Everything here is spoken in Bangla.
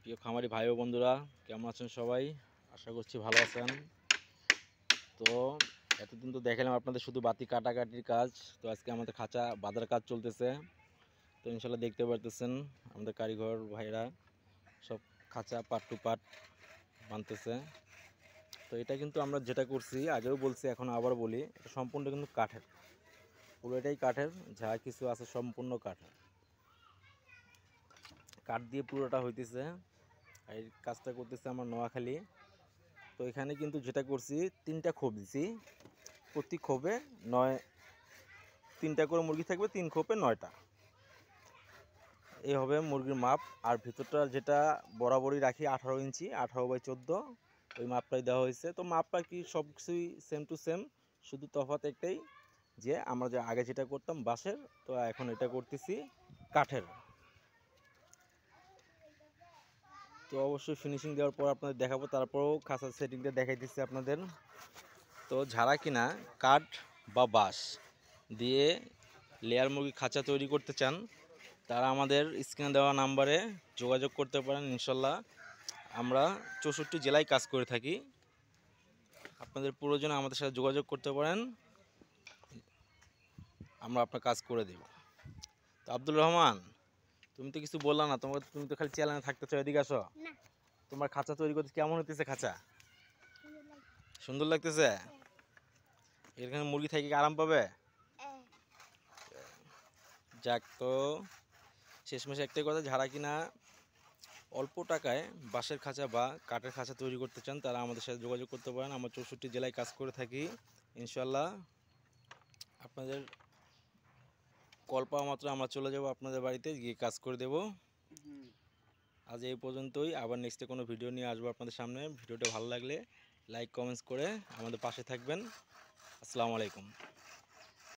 প্রিয় খামারি ভাই ও বন্ধুরা, কেমন আছেন সবাই? আশা করছি ভালো আছেন। তো এতদিন তো দেখালাম আপনাদের শুধু বাতি কাটাকাটির কাজ। তো আজকে আমাদের খাঁচা বাঁধার কাজ চলতেছে। তো ইনশাল্লাহ দেখতে পারতেছেন আমাদের কারিগর ভাইরা সব খাঁচা পার্ট টু পার্ট বানতেছে। তো এটা কিন্তু আমরা যেটা করছি আগেও বলছি, এখন আবার বলি, এটা সম্পূর্ণ কিন্তু কাঠের, পুরোটাই কাঠের, যা কিছু আছে সম্পূর্ণ কাঠের। কাঠ দিয়ে পুরোটা হইতেছে। এই কাজটা করতেছে আমার নোয়াখালী। তো এখানে কিন্তু যেটা করছি, 3টা খোপ দিছি, প্রতি খোপে 3টা করে মুরগি থাকবে, 3 খোপে 9টা। এই হবে মুরগির মাপ। আর ভিতরটা যেটা বরাবরই রাখি 18 ইঞ্চি, 18/14, ওই মাপটাই দেওয়া হয়েছে। তো মাপটা কি সব কিছুই সেম টু সেম, শুধু তফাৎ একটাই যে আমরা যে আগে যেটা করতাম বাঁশের, তো এখন এটা করতেছি কাঠের। তো অবশ্যই ফিনিশিং দেওয়ার পর আপনাদের দেখাবো, তারপরেও খাঁচার সেটিংটা দেখাইতেছি আপনাদের। তো যারা কিনা কাঠ বা বাঁশ দিয়ে লেয়ার মুরগি খাঁচা তৈরি করতে চান, তারা আমাদের স্ক্রিনে দেওয়া নাম্বারে যোগাযোগ করতে পারেন। ইনশাল্লাহ আমরা 64 জেলায় কাজ করে থাকি। আপনাদের প্রয়োজনে আমাদের সাথে যোগাযোগ করতে পারেন, আমরা আপনার কাজ করে দেব। তো আব্দুল রহমান, তুমি তো কিছু বললা না, তুমি তো খালি চ্যালেঞ্জে থাকতে চাও, এদিকে আসো। তোমার খাঁচা তৈরি করতে কেমন হইতেছে? খাঁচা সুন্দর লাগতেছে? এখানে মুরগি থেকে কি আরাম পাবে? যাক, তো শেষমেশে একটাই কথা, যারা কিনা অল্প টাকায় বাঁশের খাঁচা বা কাঠের খাঁচা তৈরি করতে চান, তারা আমাদের সাথে যোগাযোগ করতে পারেন। আমরা 64 জেলায় কাজ করে থাকি। ইনশাল্লাহ আপনাদের কল পাওয়া মাত্র আমরা চলে যাব আপনাদের বাড়িতে গিয়ে কাজ করে দেব। আজ এই পর্যন্তই, আবার নেক্সটে কোনো ভিডিও নিয়ে আসবো আপনাদের সামনে। ভিডিওটা ভালো লাগলে লাইক কমেন্টস করে আমাদের পাশে থাকবেন। আসসালামু আলাইকুম।